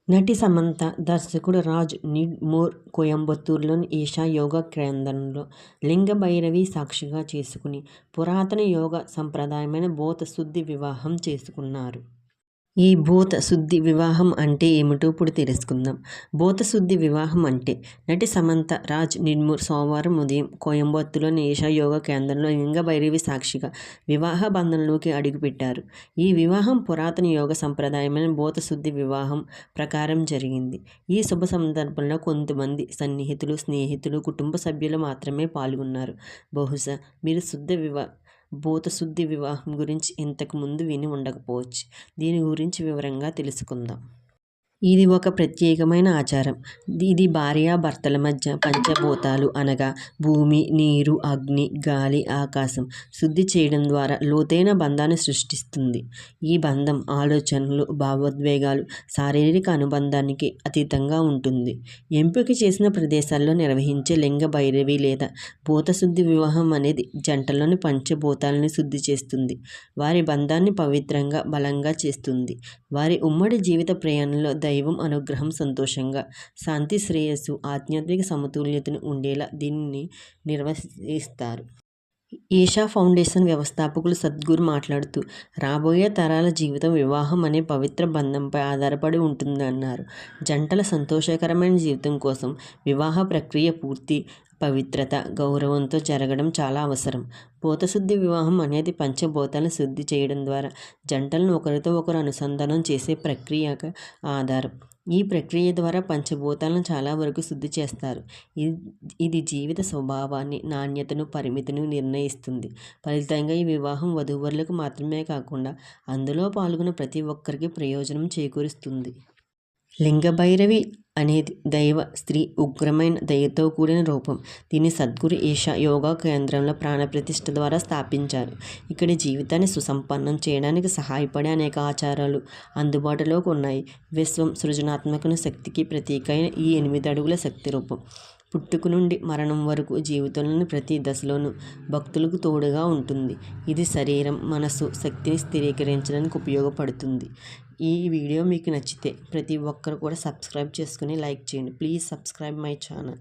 నటి సమంత, దర్శకుడు రాజ్ నిడ్మోర్ కోయంబత్తూరులోని ఈషా యోగా కేంద్రంలో లింగ భైరవి సాక్షిగా చేసుకుని పురాతన యోగా సంప్రదాయమైన భూత శుద్ధి వివాహం చేసుకున్నారు. ఈ భూత శుద్ధి వివాహం అంటే ఏమిటో ఇప్పుడు తెలుసుకుందాం. భూత శుద్ధి వివాహం అంటే నటి సమంత, రాజ్ నిడ్మోర్ సోమవారం ఉదయం కోయంబత్తూరులోని ఈషా యోగా కేంద్రంలో లింగ భైరవి సాక్షిగా వివాహ బంధంలోకి అడుగుపెట్టారు. ఈ వివాహం పురాతన యోగ సంప్రదాయమైన భూత శుద్ధి వివాహం ప్రకారం జరిగింది. ఈ శుభ సందర్భంలో కొంతమంది సన్నిహితులు, స్నేహితులు, కుటుంబ సభ్యులు మాత్రమే పాల్గొన్నారు. బహుశా మీరు భూత శుద్ధి వివాహం గురించి ఇంతకు ముందు విని ఉండకపోవచ్చు. దీని గురించి వివరంగా తెలుసుకుందాం. ఇది ఒక ప్రత్యేకమైన ఆచారం. ఇది భార్యాభర్తల మధ్య పంచభూతాలు అనగా భూమి, నీరు, అగ్ని, గాలి, ఆకాశం శుద్ధి చేయడం ద్వారా లోతైన బంధాన్ని సృష్టిస్తుంది. ఈ బంధం ఆలోచనలు, భావోద్వేగాలు, శారీరక అనుబంధానికి అతీతంగా ఉంటుంది. ఎంపిక చేసిన ప్రదేశాల్లో నిర్వహించే లింగ భైరవి లేదా భూత శుద్ధి వివాహం అనేది జంటలోని పంచభూతాలని శుద్ధి చేస్తుంది. వారి బంధాన్ని పవిత్రంగా, బలంగా చేస్తుంది. వారి ఉమ్మడి జీవిత ప్రయాణంలో దైవం అనుగ్రహం, సంతోషంగా, శాంతి, శ్రేయస్సు, ఆధ్యాత్మిక సమతుల్యతను ఉండేలా దీనిని నిర్వహిస్తారు. ఈషా ఫౌండేషన్ వ్యవస్థాపకులు సద్గురు మాట్లాడుతూ, రాబోయే తరాల జీవితం వివాహం అనే పవిత్ర బంధంపై ఆధారపడి ఉంటుందన్నారు. జంటల సంతోషకరమైన జీవితం కోసం వివాహ ప్రక్రియ పూర్తి పవిత్రత, గౌరవంతో జరగడం చాలా అవసరం. భూతశుద్ధి వివాహం అనేది పంచభూతాలను శుద్ధి చేయడం ద్వారా జంటలను ఒకరితో ఒకరు అనుసంధానం చేసే ప్రక్రియకు ఆధారం. ఈ ప్రక్రియ ద్వారా పంచభూతాలను చాలా వరకు శుద్ధి చేస్తారు. ఇది జీవిత స్వభావాన్ని, నాణ్యతను, పరిమితిని నిర్ణయిస్తుంది. ఫలితంగా ఈ వివాహం వధూవరులకు మాత్రమే కాకుండా అందులో పాల్గొన్న ప్రతి ఒక్కరికి ప్రయోజనం చేకూరుస్తుంది. లింగ భైరవి అనేది దైవ స్త్రీ ఉగ్రమైన దయతో కూడిన రూపం. దీన్ని సద్గురు ఈషా యోగా కేంద్రంలో ప్రాణప్రతిష్ఠ ద్వారా స్థాపించారు. ఇక్కడ జీవితాన్ని సుసంపన్నం చేయడానికి సహాయపడే అనేక ఆచారాలు అందుబాటులోకి ఉన్నాయి. విశ్వం సృజనాత్మక శక్తికి ప్రతీక అయిన ఈ 8 అడుగుల శక్తి రూపం పుట్టుక నుండి మరణం వరకు జీవితంలోని ప్రతి దశలోనూ భక్తులకు తోడుగా ఉంటుంది. ఇది శరీరం, మనసు శక్తిని స్థిరీకరించడానికి ఉపయోగపడుతుంది. ఈ వీడియో మీకు నచ్చితే ప్రతి ఒక్కరు కూడా సబ్స్క్రైబ్ చేసుకుని లైక్ చేయండి. Please subscribe my channel.